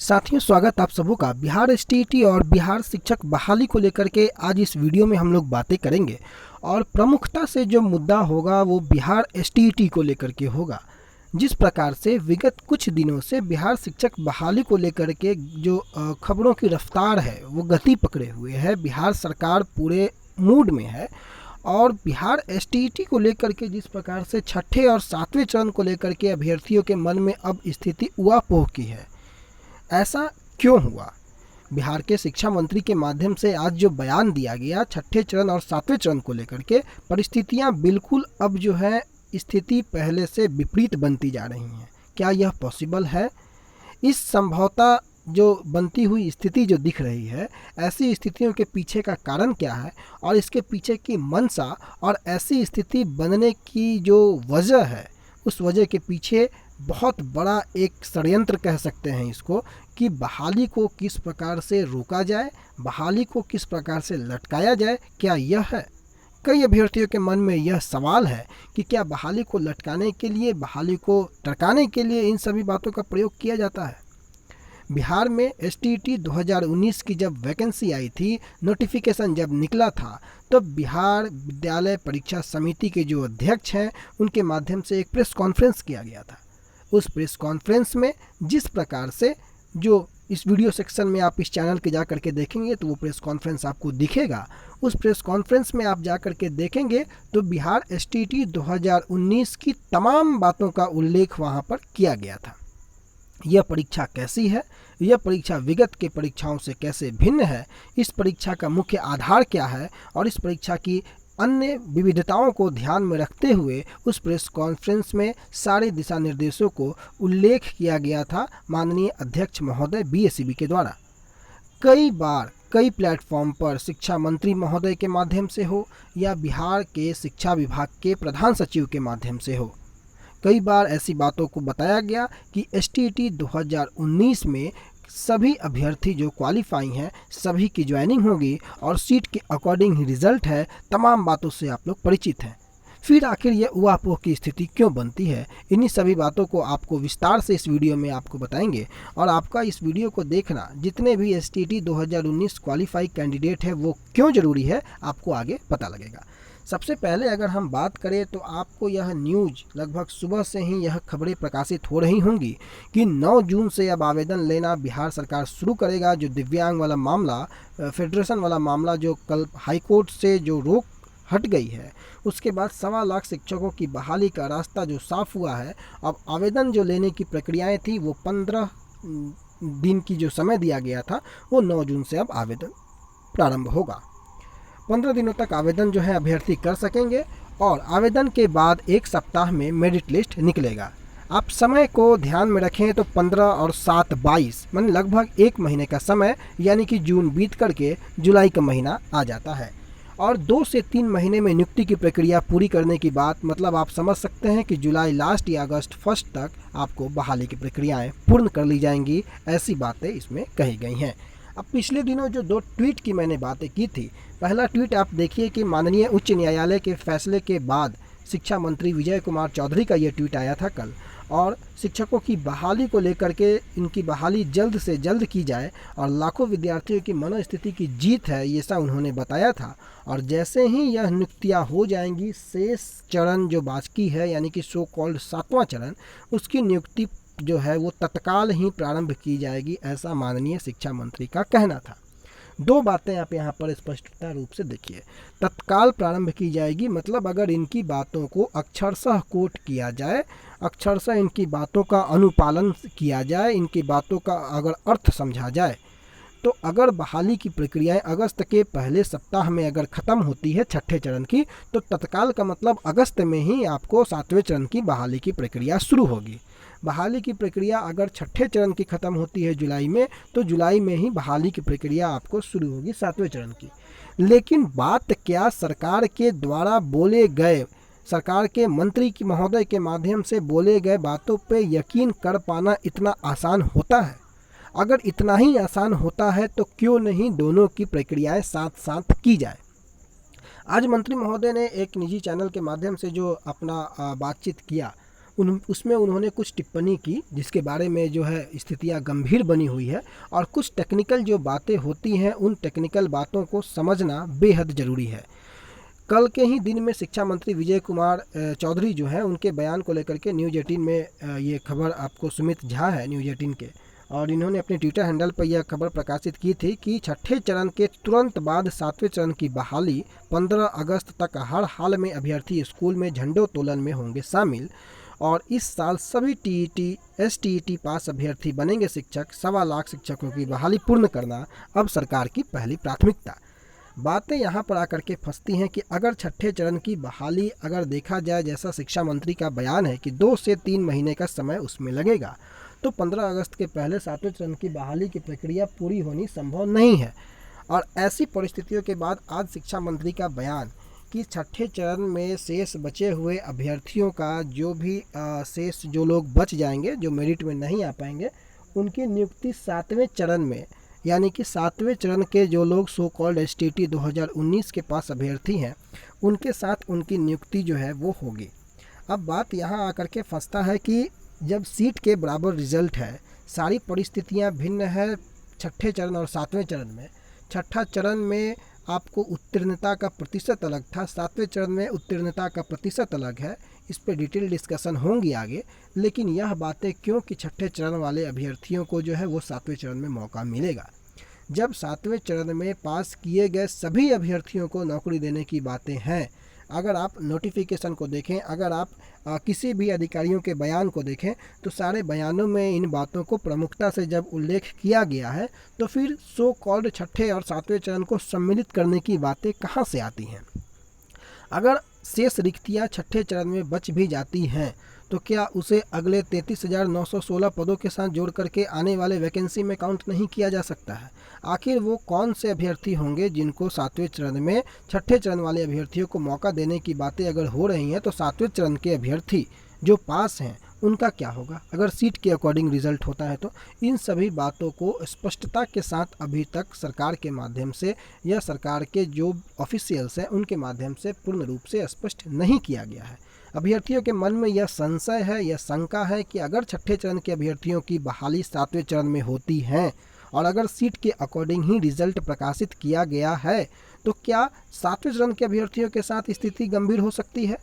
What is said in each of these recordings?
साथियों, स्वागत आप सबों का बिहार एसटीईटी और बिहार शिक्षक बहाली को लेकर के आज इस वीडियो में हम लोग बातें करेंगे। और प्रमुखता से जो मुद्दा होगा वो बिहार एसटीईटी को लेकर के होगा। जिस प्रकार से विगत कुछ दिनों से बिहार शिक्षक बहाली को लेकर के जो खबरों की रफ्तार है वो गति पकड़े हुए है। बिहार सरकार पूरे मूड में है और बिहार एसटीईटी को लेकर के जिस प्रकार से छठे और सातवें चरण को लेकर के अभ्यर्थियों के मन में अब स्थिति उहापोह की है। ऐसा क्यों हुआ? बिहार के शिक्षा मंत्री के माध्यम से आज जो बयान दिया गया छठे चरण और सातवें चरण को लेकर के, परिस्थितियां बिल्कुल अब जो है स्थिति पहले से विपरीत बनती जा रही हैं। क्या यह पॉसिबल है? इस संभवतः जो बनती हुई स्थिति जो दिख रही है, ऐसी स्थितियों के पीछे का कारण क्या है और इसके पीछे की मंशा और ऐसी स्थिति बनने की जो वजह है, उस वजह के पीछे बहुत बड़ा एक षड्यंत्र कह सकते हैं इसको, कि बहाली को किस प्रकार से रोका जाए, बहाली को किस प्रकार से लटकाया जाए। क्या यह है? कई अभ्यर्थियों के मन में यह सवाल है कि क्या बहाली को लटकाने के लिए, बहाली को टरकाने के लिए इन सभी बातों का प्रयोग किया जाता है। बिहार में एसटीईटी 2019 की जब वैकेंसी आई थी, नोटिफिकेशन जब निकला था, तब बिहार विद्यालय परीक्षा समिति के जो अध्यक्ष हैं उनके माध्यम से एक प्रेस कॉन्फ्रेंस किया गया था। उस प्रेस कॉन्फ्रेंस में जिस प्रकार से, जो इस वीडियो सेक्शन में आप इस चैनल के जा कर के देखेंगे तो वो प्रेस कॉन्फ्रेंस आपको दिखेगा। उस प्रेस कॉन्फ्रेंस में आप जा कर के देखेंगे तो बिहार एसटीईटी 2019 की तमाम बातों का उल्लेख वहाँ पर किया गया था। यह परीक्षा कैसी है, यह परीक्षा विगत के परीक्षाओं से कैसे भिन्न है, इस परीक्षा का मुख्य आधार क्या है और इस परीक्षा की अन्य विविधताओं को ध्यान में रखते हुए उस प्रेस कॉन्फ्रेंस में सारे दिशा निर्देशों को उल्लेख किया गया था माननीय अध्यक्ष महोदय बीएसईबी के द्वारा। कई बार कई प्लेटफॉर्म पर शिक्षा मंत्री महोदय के माध्यम से हो या बिहार के शिक्षा विभाग के प्रधान सचिव के माध्यम से हो, कई बार ऐसी बातों को बताया गया कि एसटीईटी 2019 में सभी अभ्यर्थी जो क्वालिफाई हैं सभी की ज्वाइनिंग होगी और सीट के अकॉर्डिंग ही रिजल्ट है। तमाम बातों से आप लोग परिचित हैं। फिर आखिर यह उहापोह की स्थिति क्यों बनती है, इन्हीं सभी बातों को आपको विस्तार से इस वीडियो में आपको बताएंगे। और आपका इस वीडियो को देखना, जितने भी एसटीईटी 2019 क्वालिफाई कैंडिडेट है वो क्यों ज़रूरी है, आपको आगे पता लगेगा। सबसे पहले अगर हम बात करें तो आपको यह न्यूज़ लगभग सुबह से ही यह खबरें प्रकाशित हो रही होंगी कि 9 जून से अब आवेदन लेना बिहार सरकार शुरू करेगा। जो दिव्यांग वाला मामला, फेडरेशन वाला मामला जो कल हाईकोर्ट से जो रोक हट गई है, उसके बाद 1.25 लाख शिक्षकों की बहाली का रास्ता जो साफ हुआ है। अब आवेदन जो लेने की प्रक्रियाएँ थी वो 15 दिन की जो समय दिया गया था वो 9 जून से अब आवेदन प्रारंभ होगा। 15 दिनों तक आवेदन जो है अभ्यर्थी कर सकेंगे और आवेदन के बाद 1 सप्ताह में मेरिट लिस्ट निकलेगा। आप समय को ध्यान में रखें तो 15 और 7 22 मान लगभग 1 महीने का समय, यानी कि जून बीत करके जुलाई का महीना आ जाता है। और 2 से 3 महीने में नियुक्ति की प्रक्रिया पूरी करने की बात, मतलब आप समझ सकते हैं कि जुलाई लास्ट या अगस्त फर्स्ट तक आपको बहाली की प्रक्रियाएँ पूर्ण कर ली जाएंगी। ऐसी बातें इसमें कही गई हैं। अब पिछले दिनों जो 2 ट्वीट की मैंने बातें की थी, पहला ट्वीट आप देखिए कि माननीय उच्च न्यायालय के फैसले के बाद शिक्षा मंत्री विजय कुमार चौधरी का ये ट्वीट आया था कल, और शिक्षकों की बहाली को लेकर के इनकी बहाली जल्द से जल्द की जाए और लाखों विद्यार्थियों की मनोस्थिति की जीत है, ये सब उन्होंने बताया था। और जैसे ही यह नियुक्तियाँ हो जाएंगी, शेष चरण जो बाकी है यानी कि सो कॉल्ड 7वां चरण, उसकी नियुक्ति जो है वो तत्काल ही प्रारंभ की जाएगी, ऐसा माननीय शिक्षा मंत्री का कहना था। 2 बातें आप यहाँ पर स्पष्टता रूप से देखिए। तत्काल प्रारंभ की जाएगी मतलब अगर इनकी बातों को अक्षरशः कोट किया जाए, अक्षरशः इनकी बातों का अनुपालन किया जाए, इनकी बातों का अगर अर्थ समझा जाए, तो अगर बहाली की प्रक्रियाएं अगस्त के पहले सप्ताह में अगर ख़त्म होती है छठे चरण की, तो तत्काल का मतलब अगस्त में ही आपको 7वें चरण की बहाली की प्रक्रिया शुरू होगी। बहाली की प्रक्रिया अगर छठे चरण की ख़त्म होती है जुलाई में, तो जुलाई में ही बहाली की प्रक्रिया आपको शुरू होगी 7वें चरण की। लेकिन बात क्या, सरकार के द्वारा बोले गए, सरकार के मंत्री की महोदय के माध्यम से बोले गए बातों पे यकीन कर पाना इतना आसान होता है? अगर इतना ही आसान होता है तो क्यों नहीं दोनों की प्रक्रियाएं साथ साथ की जाए। आज मंत्री महोदय ने एक निजी चैनल के माध्यम से जो अपना बातचीत किया, उसमें उन्होंने कुछ टिप्पणी की जिसके बारे में जो है स्थितियां गंभीर बनी हुई है, और कुछ टेक्निकल जो बातें होती हैं उन टेक्निकल बातों को समझना बेहद ज़रूरी है। कल के ही दिन में शिक्षा मंत्री विजय कुमार चौधरी जो है उनके बयान को लेकर के न्यूज़ 18 में ये खबर, आपको सुमित झा है न्यूज़ 18 के, और इन्होंने अपने ट्विटर हैंडल पर यह खबर प्रकाशित की थी कि छठे चरण के तुरंत बाद सातवें चरण की बहाली 15 अगस्त तक हर हाल में अभ्यर्थी स्कूल में झंडोत्तोलन में होंगे शामिल, और इस साल सभी टीईटी एसटीईटी पास अभ्यर्थी बनेंगे शिक्षक। 1.25 लाख शिक्षकों की बहाली पूर्ण करना अब सरकार की पहली प्राथमिकता। बातें यहाँ पर आकर के फंसती हैं कि अगर छठे चरण की बहाली अगर देखा जाए, जैसा शिक्षा मंत्री का बयान है कि 2 से 3 महीने का समय उसमें लगेगा, तो 15 अगस्त के पहले सातवें चरण की बहाली की प्रक्रिया पूरी होनी संभव नहीं है। और ऐसी परिस्थितियों के बाद आज शिक्षा मंत्री का बयान कि छठे चरण में शेष बचे हुए अभ्यर्थियों का जो भी शेष जो लोग बच जाएंगे, जो मेरिट में नहीं आ पाएंगे, उनकी नियुक्ति 7वें चरण में, यानी कि 7वें चरण के जो लोग सो कॉल्ड एसटीटी 2019 के पास अभ्यर्थी हैं, उनके साथ उनकी नियुक्ति जो है वो होगी। अब बात यहाँ आकर के फंसता है कि जब सीट के बराबर रिजल्ट है, सारी परिस्थितियाँ भिन्न है छठे चरण और 7वें चरण में। छठा चरण में आपको उत्तीर्णता का प्रतिशत अलग था, 7वें चरण में उत्तीर्णता का प्रतिशत अलग है। इस पर डिटेल डिस्कशन होंगी आगे, लेकिन यह बातें क्यों कि छठे चरण वाले अभ्यर्थियों को जो है वो 7वें चरण में मौका मिलेगा। जब 7वें चरण में पास किए गए सभी अभ्यर्थियों को नौकरी देने की बातें हैं, अगर आप नोटिफिकेशन को देखें, अगर आप किसी भी अधिकारियों के बयान को देखें, तो सारे बयानों में इन बातों को प्रमुखता से जब उल्लेख किया गया है, तो फिर सो कॉल्ड छठे और 7वें चरण को सम्मिलित करने की बातें कहाँ से आती हैं। अगर शेष रिक्तियाँ छठे चरण में बच भी जाती हैं, तो क्या उसे अगले 33,916 पदों के साथ जोड़ करके आने वाले वैकेंसी में काउंट नहीं किया जा सकता है। आखिर वो कौन से अभ्यर्थी होंगे जिनको 7वें चरण में छठे चरण वाले अभ्यर्थियों को मौका देने की बातें अगर हो रही हैं, तो 7वें चरण के अभ्यर्थी जो पास हैं उनका क्या होगा अगर सीट के अकॉर्डिंग रिजल्ट होता है। तो इन सभी बातों को स्पष्टता के साथ अभी तक सरकार के माध्यम से या सरकार के जो ऑफिशियल्स हैं उनके माध्यम से पूर्ण रूप से स्पष्ट नहीं किया गया है। अभ्यर्थियों के मन में यह संशय है, यह शंका है कि अगर छठे चरण के अभ्यर्थियों की बहाली 7वें चरण में होती है और अगर सीट के अकॉर्डिंग ही रिजल्ट प्रकाशित किया गया है, तो क्या 7वें चरण के अभ्यर्थियों के साथ स्थिति गंभीर हो सकती है।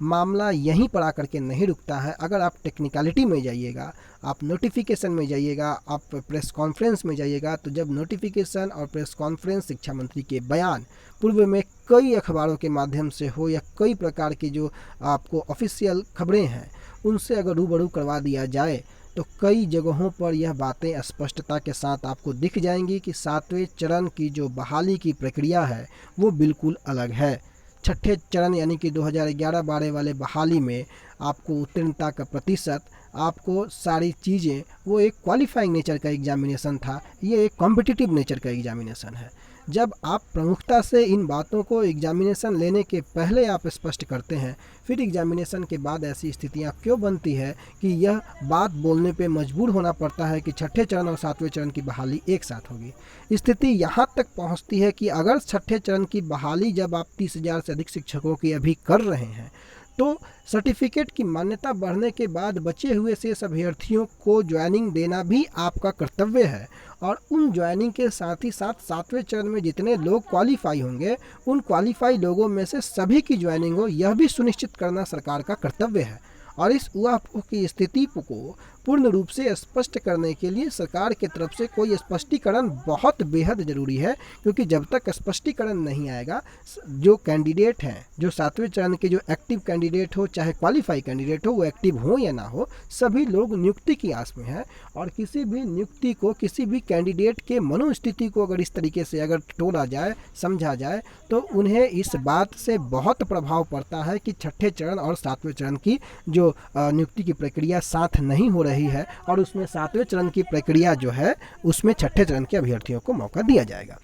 मामला यहीं पर आकर के नहीं रुकता है। अगर आप टेक्निकलिटी में जाइएगा, आप नोटिफिकेशन में जाइएगा, आप प्रेस कॉन्फ्रेंस में जाइएगा, तो जब नोटिफिकेशन और प्रेस कॉन्फ्रेंस शिक्षा मंत्री के बयान पूर्व में कई अखबारों के माध्यम से हो या कई प्रकार की जो आपको ऑफिशियल खबरें हैं उनसे अगर रूबरू करवा दिया जाए, तो कई जगहों पर यह बातें स्पष्टता के साथ आपको दिख जाएंगी कि 7वें चरण की जो बहाली की प्रक्रिया है वो बिल्कुल अलग है। छठे चरण यानी कि 2011-12 वाले बहाली में आपको उत्तीर्णता का प्रतिशत, आपको सारी चीज़ें, वो एक क्वालिफाइंग नेचर का एग्जामिनेशन था, ये एक कॉम्पिटिटिव नेचर का एग्जामिनेशन है। जब आप प्रमुखता से इन बातों को एग्जामिनेशन लेने के पहले आप स्पष्ट करते हैं, फिर एग्जामिनेशन के बाद ऐसी स्थितियां क्यों बनती है कि यह बात बोलने पे मजबूर होना पड़ता है कि छठे चरण और 7वें चरण की बहाली एक साथ होगी। स्थिति यहाँ तक पहुँचती है कि अगर छठे चरण की बहाली जब आप 30,000 से अधिक शिक्षकों की अभी कर रहे हैं, तो सर्टिफिकेट की मान्यता बढ़ने के बाद बचे हुए शेष अभ्यर्थियों को ज्वाइनिंग देना भी आपका कर्तव्य है, और उन ज्वाइनिंग के साथ ही साथ 7वें चरण में जितने लोग क्वालिफाई होंगे, उन क्वालिफाई लोगों में से सभी की ज्वाइनिंग हो, यह भी सुनिश्चित करना सरकार का कर्तव्य है। और इस ऊहापोह की स्थिति को पूर्ण रूप से स्पष्ट करने के लिए सरकार की तरफ से कोई स्पष्टीकरण बहुत बेहद ज़रूरी है, क्योंकि जब तक स्पष्टीकरण नहीं आएगा, जो कैंडिडेट हैं, जो 7वें चरण के जो एक्टिव कैंडिडेट हो चाहे क्वालिफाई कैंडिडेट हो, वो एक्टिव हो या ना हो, सभी लोग नियुक्ति की आस में हैं। और किसी भी नियुक्ति को, किसी भी कैंडिडेट के मनोस्थिति को अगर इस तरीके से अगर तोड़ा जाए, समझा जाए, तो उन्हें इस बात से बहुत प्रभाव पड़ता है कि छठे चरण और 7वें चरण की जो नियुक्ति की प्रक्रिया साथ नहीं हो रही है, और उसमें 7वें चरण की प्रक्रिया जो है उसमें छठे चरण के अभ्यर्थियों को मौका दिया जाएगा।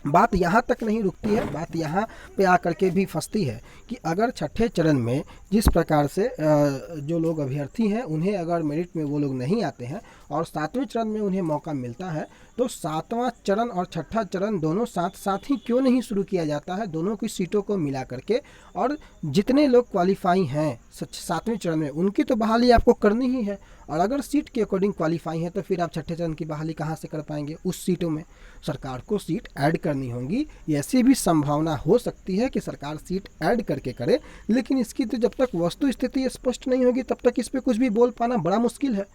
बात यहाँ तक नहीं रुकती है, बात यहाँ पे आकर के भी फंसती है कि अगर छठे चरण में जिस प्रकार से जो लोग अभ्यर्थी हैं उन्हें अगर मेरिट में वो लोग नहीं आते हैं और सातवें चरण में उन्हें मौका मिलता है, तो सातवां चरण और छठा चरण दोनों साथ साथ ही क्यों नहीं शुरू किया जाता है, दोनों की सीटों को मिला करके, और जितने लोग क्वालिफाई हैं सातवें चरण में उनकी तो बहाली आपको करनी ही है। और अगर सीट के अकॉर्डिंग क्वालिफाई है तो फिर आप छठे चरण की बहाली कहाँ से कर पाएंगे? उस सीटों में सरकार को सीट ऐड करनी होगी। ऐसी भी संभावना हो सकती है कि सरकार सीट ऐड करके करे, लेकिन इसकी तो जब तक वस्तु स्थिति स्पष्ट नहीं होगी तब तक इस पर कुछ भी बोल पाना बड़ा मुश्किल है।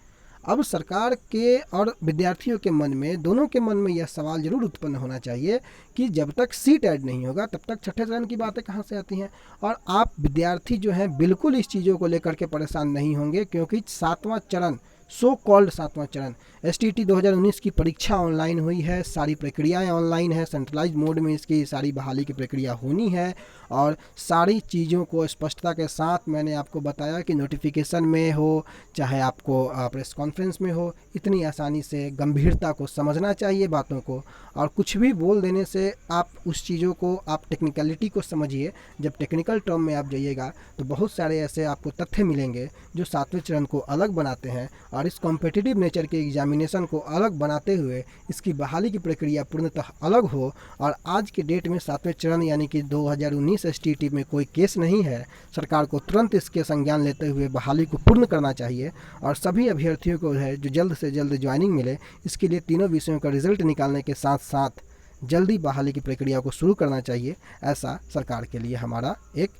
अब सरकार के और विद्यार्थियों के मन में, दोनों के मन में यह सवाल जरूर उत्पन्न होना चाहिए कि जब तक सीट ऐड नहीं होगा तब तक छठे चरण की बातें कहाँ से आती हैं। और आप विद्यार्थी जो हैं बिल्कुल इस चीज़ों को लेकर के परेशान नहीं होंगे, क्योंकि सातवां चरण, सो कॉल्ड सातवां चरण, STT 2019 की परीक्षा ऑनलाइन हुई है, सारी प्रक्रियाएं ऑनलाइन है, सेंट्रलाइज मोड में इसकी सारी बहाली की प्रक्रिया होनी है। और सारी चीज़ों को स्पष्टता के साथ मैंने आपको बताया कि नोटिफिकेशन में हो चाहे आपको प्रेस कॉन्फ्रेंस में हो, इतनी आसानी से गंभीरता को समझना चाहिए बातों को, और कुछ भी बोल देने से आप उस चीज़ों को, आप टेक्निकलिटी को समझिए। जब टेक्निकल टर्म में आप जाइएगा तो बहुत सारे ऐसे आपको तथ्य मिलेंगे जो सातवें चरण को अलग बनाते हैं, और इस कॉम्पिटिटिव नेचर के एग्जामिनेशन को अलग बनाते हुए इसकी बहाली की प्रक्रिया पूर्णतः अलग हो। और आज के डेट में सातवें चरण यानी कि 2019 STT में कोई केस नहीं है। सरकार को तुरंत इसके संज्ञान लेते हुए बहाली को पूर्ण करना चाहिए, और सभी अभ्यर्थियों को है जो जल्द से जल्द ज्वाइनिंग मिले, इसके लिए तीनों विषयों का रिजल्ट निकालने के साथ साथ जल्दी बहाली की प्रक्रिया को शुरू करना चाहिए। ऐसा सरकार के लिए हमारा एक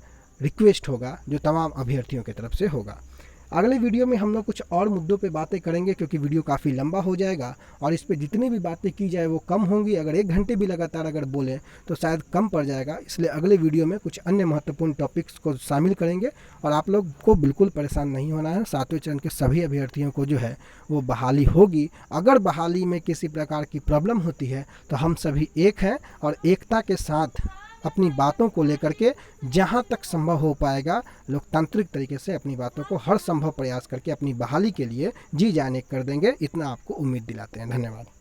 रिक्वेस्ट होगा जो तमाम अभ्यर्थियों की तरफ से होगा। अगले वीडियो में हम लोग कुछ और मुद्दों पे बातें करेंगे, क्योंकि वीडियो काफ़ी लंबा हो जाएगा और इस पे जितनी भी बातें की जाए वो कम होंगी। अगर 1 घंटे भी लगातार अगर बोलें तो शायद कम पड़ जाएगा, इसलिए अगले वीडियो में कुछ अन्य महत्वपूर्ण टॉपिक्स को शामिल करेंगे। और आप लोग को बिल्कुल परेशान नहीं होना है, सातवें चरण के सभी अभ्यर्थियों को जो है वो बहाली होगी। अगर बहाली में किसी प्रकार की प्रॉब्लम होती है तो हम सभी एक हैं, और एकता के साथ अपनी बातों को लेकर के जहां तक संभव हो पाएगा लोकतांत्रिक तरीके से अपनी बातों को हर संभव प्रयास करके अपनी बहाली के लिए जी जान एक कर देंगे। इतना आपको उम्मीद दिलाते हैं। धन्यवाद।